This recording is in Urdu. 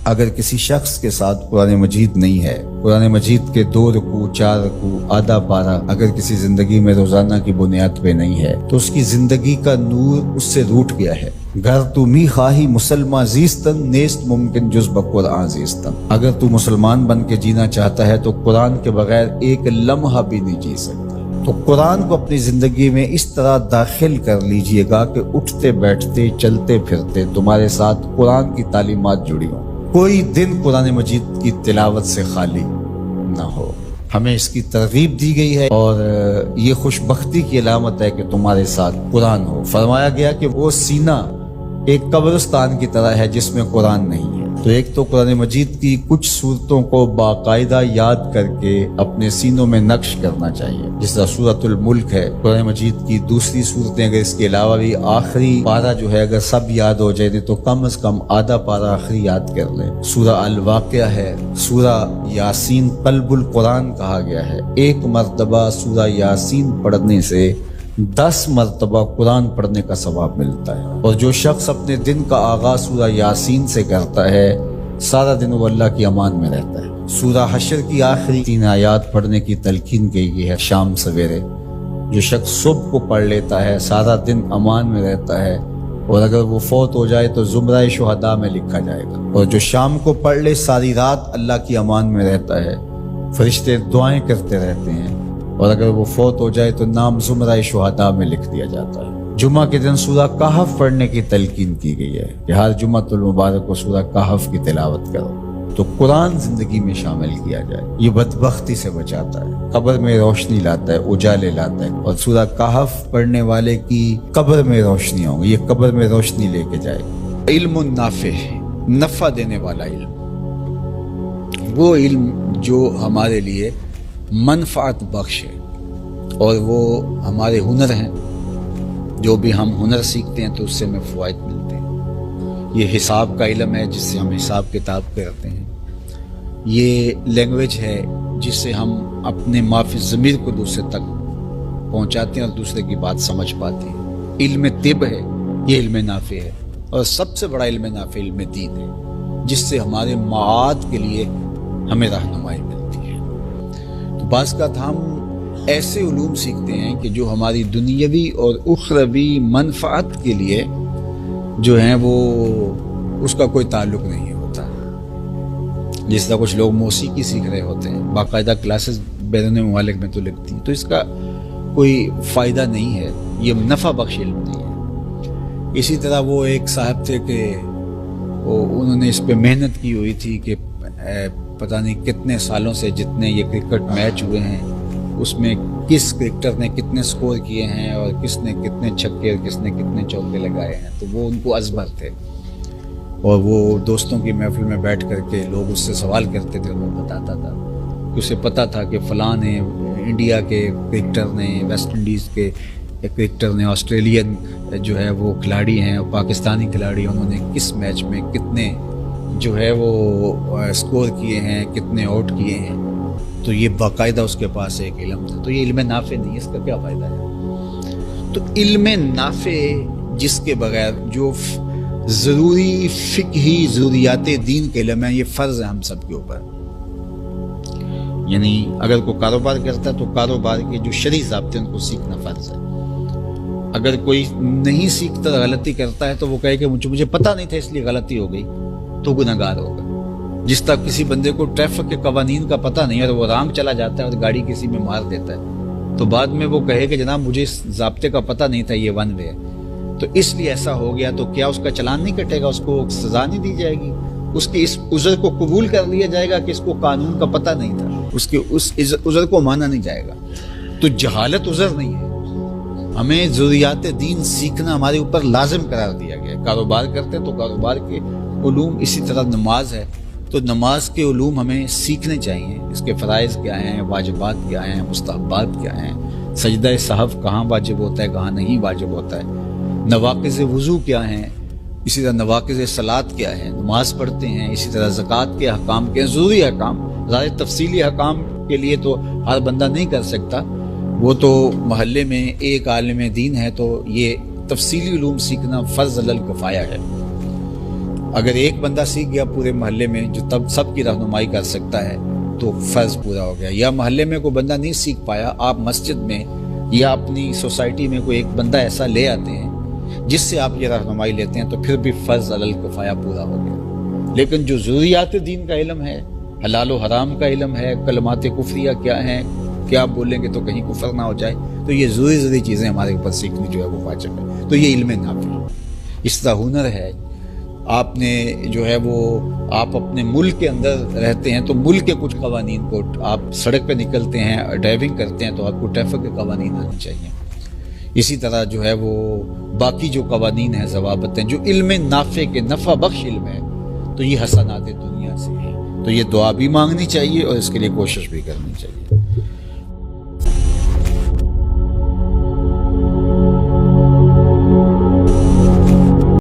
اگر کسی شخص کے ساتھ قرآن مجید نہیں ہے، قرآن مجید کے 2 رکوع 4 رکوع آدھا پارہ اگر کسی زندگی میں روزانہ کی بنیاد پہ نہیں ہے تو اس کی زندگی کا نور اس سے روٹ گیا ہے۔ گر تو می خواہی مسلمان زیستن نیست ممکن جز بقرآن زیستن، اگر تو مسلمان بن کے جینا چاہتا ہے تو قرآن کے بغیر ایک لمحہ بھی نہیں جی سکتا۔ تو قرآن کو اپنی زندگی میں اس طرح داخل کر لیجئے گا کہ اٹھتے بیٹھتے چلتے پھرتے تمہارے ساتھ قرآن کی تعلیمات جڑی ہوں، کوئی دن قرآن مجید کی تلاوت سے خالی نہ ہو۔ ہمیں اس کی ترغیب دی گئی ہے اور یہ خوش بختی کی علامت ہے کہ تمہارے ساتھ قرآن ہو۔ فرمایا گیا کہ وہ سینہ ایک قبرستان کی طرح ہے جس میں قرآن نہیں ہے۔ تو ایک تو قرآن مجید کی کچھ صورتوں کو باقاعدہ یاد کر کے اپنے سینوں میں نقش کرنا چاہیے، جس طرح سورۃ الملک ہے قرآن مجید کی دوسری صورتیں، اگر اس کے علاوہ بھی آخری پارہ جو ہے اگر سب یاد ہو جائے تو کم از کم آدھا پارہ آخری یاد کر لیں۔ سورہ الواقعہ ہے، سورہ یاسین قلب القرآن کہا گیا ہے، ایک مرتبہ سورہ یاسین پڑھنے سے 10 مرتبہ قرآن پڑھنے کا ثواب ملتا ہے، اور جو شخص اپنے دن کا آغاز سورہ یاسین سے کرتا ہے سارا دن وہ اللہ کی امان میں رہتا ہے۔ سورہ حشر کی آخری 3 آیات پڑھنے کی تلقین کی گئی ہے شام سویرے، جو شخص صبح کو پڑھ لیتا ہے سارا دن امان میں رہتا ہے، اور اگر وہ فوت ہو جائے تو زمرہ شہداء میں لکھا جائے گا، اور جو شام کو پڑھ لے ساری رات اللہ کی امان میں رہتا ہے، فرشتے دعائیں کرتے رہتے ہیں، اور اگر وہ فوت ہو جائے تو نام زمرہ شہداء میں لکھ دیا جاتا ہے۔ جمعہ کے دن سورہ کہف پڑھنے کی تلقین کی گئی ہے کہ ہر جمعۃ المبارک کو سورہ کہف کی تلاوت کرو، تو قرآن زندگی میں شامل کیا جائے۔ یہ بدبختی سے بچاتا ہے، قبر میں روشنی لاتا ہے، اجالے لاتا ہے، اور سورہ کہف پڑھنے والے کی قبر میں روشنی ہوں گی، یہ قبر میں روشنی لے کے جائے۔ علم نافع، نفع دینے والا علم، وہ علم جو ہمارے لیے منفعت بخش ہے، اور وہ ہمارے ہنر ہیں، جو بھی ہم ہنر سیکھتے ہیں تو اس سے ہمیں فوائد ملتے ہیں۔ یہ حساب کا علم ہے جس سے ہم حساب کتاب کرتے ہیں، یہ لینگویج ہے جس سے ہم اپنے معافی ضمیر کو دوسرے تک پہنچاتے ہیں اور دوسرے کی بات سمجھ پاتے ہیں۔ علم طب ہے، یہ علم نافع ہے، اور سب سے بڑا علم نافع علم دین ہے، جس سے ہمارے معاد کے لیے ہمیں رہنمائی ملتی ہے۔ تو بعض کا ہم ایسے علوم سیکھتے ہیں کہ جو ہماری دنیاوی اور اخروی منفعت کے لیے جو ہیں وہ اس کا کوئی تعلق نہیں ہوتا۔ جس طرح کچھ لوگ موسیقی سیکھ رہے ہوتے ہیں، باقاعدہ کلاسز بیرون ممالک میں تو لگتی ہیں، تو اس کا کوئی فائدہ نہیں ہے، یہ نفع بخش علم نہیں ہے۔ اسی طرح وہ ایک صاحب تھے کہ انہوں نے اس پہ محنت کی ہوئی تھی کہ پتہ نہیں کتنے سالوں سے جتنے یہ کرکٹ میچ ہوئے ہیں اس میں کس کرکٹر نے کتنے سکور کیے ہیں اور کس نے کتنے چھکے اور کس نے کتنے چوکے لگائے ہیں، تو وہ ان کو ازبر تھے، اور وہ دوستوں کی محفل میں بیٹھ کر کے لوگ اس سے سوال کرتے تھے، وہ بتاتا تھا کہ اسے پتہ تھا کہ فلاں نے انڈیا کے کرکٹر نے، ویسٹ انڈیز کے کرکٹر نے، آسٹریلین جو ہے وہ کھلاڑی ہیں اور پاکستانی کھلاڑی، انہوں نے کس میچ میں کتنے جو ہے وہ سکور کیے ہیں، کتنے آؤٹ کیے ہیں، تو یہ باقاعدہ اس کے پاس ایک علم تھا۔ تو یہ علم نافع نہیں ہے، اس کا کیا فائدہ ہے؟ تو علم نافع جس کے بغیر جو ضروری فقہی ضروریات دین کے علم ہے، یہ فرض ہے ہم سب کے اوپر۔ یعنی اگر کوئی کاروبار کرتا ہے تو کاروبار کے جو شرعی ضابطے ان کو سیکھنا فرض ہے۔ اگر کوئی نہیں سیکھتا غلطی کرتا ہے تو وہ کہے کہ مجھے پتہ نہیں تھا اس لیے غلطی ہو گئی، تو گنہگار ہوگا۔ جس طرح کسی بندے کو ٹریفک کے قوانین کا پتہ نہیں ہے اور وہ رانگ چلا جاتا ہے اور گاڑی کسی میں مار دیتا ہے، تو بعد میں وہ کہے کہ جناب مجھے اس ضابطے کا پتہ نہیں تھا، یہ ون وے ہے، تو اس لیے ایسا ہو گیا، تو کیا اس کا چلان نہیں کٹے گا؟ اس کو سزا نہیں دی جائے گی؟ اس کے اس عذر کو قبول کر لیا جائے گا کہ اس کو قانون کا پتہ نہیں تھا، اس کے اس عذر کو مانا نہیں جائے گا؟ تو جہالت عذر نہیں ہے، ہمیں ضروریات دین سیکھنا ہمارے اوپر لازم قرار دیا گیا ہے۔ کاروبار کرتے ہیں تو کاروبار کے علوم، اسی طرح نماز ہے تو نماز کے علوم ہمیں سیکھنے چاہیے، اس کے فرائض کیا ہیں، واجبات کیا ہیں، مستحبات کیا ہیں، سجدہ سہو کہاں واجب ہوتا ہے کہاں نہیں واجب ہوتا ہے، نواقض وضو کیا ہیں، اسی طرح نواقض صلاۃ کیا ہے، نماز پڑھتے ہیں، اسی طرح زکوٰۃ کے احکام کے ضروری احکام، ظاہر تفصیلی احکام کے لیے تو ہر بندہ نہیں کر سکتا، وہ تو محلے میں ایک عالم دین ہے تو یہ تفصیلی علوم سیکھنا فرض علی الکفایہ ہے۔ اگر ایک بندہ سیکھ گیا پورے محلے میں جو تب سب کی رہنمائی کر سکتا ہے تو فرض پورا ہو گیا. یا محلے میں کوئی بندہ نہیں سیکھ پایا, آپ مسجد میں یا اپنی سوسائٹی میں کوئی ایک بندہ ایسا لے آتے ہیں جس سے آپ یہ رہنمائی لیتے ہیں, تو پھر بھی فرض علی الکفایہ پورا ہو گیا. لیکن جو ضروریات دین کا علم ہے, حلال و حرام کا علم ہے, کلمات کفریہ کیا ہیں, کیا بولیں گے تو کہیں کفر نہ ہو جائے, تو یہ ضروری چیزیں ہمارے اوپر سیکھنی جو ہے وہ واجب ہے. تو یہ علم نافع ہے. اس طرح ہنر ہے, آپ نے جو ہے وہ آپ اپنے ملک کے اندر رہتے ہیں تو ملک کے کچھ قوانین کو, آپ سڑک پہ نکلتے ہیں ڈرائیونگ کرتے ہیں تو آپ کو ٹریفک کے قوانین آنے چاہیے. اسی طرح جو ہے وہ باقی جو قوانین ہیں, ضوابط ہیں, جو علم نافع کے نفع بخش علم ہے, تو یہ حسنات دنیا سے ہیں. تو یہ دعا بھی مانگنی چاہیے اور اس کے لیے کوشش بھی کرنی چاہیے.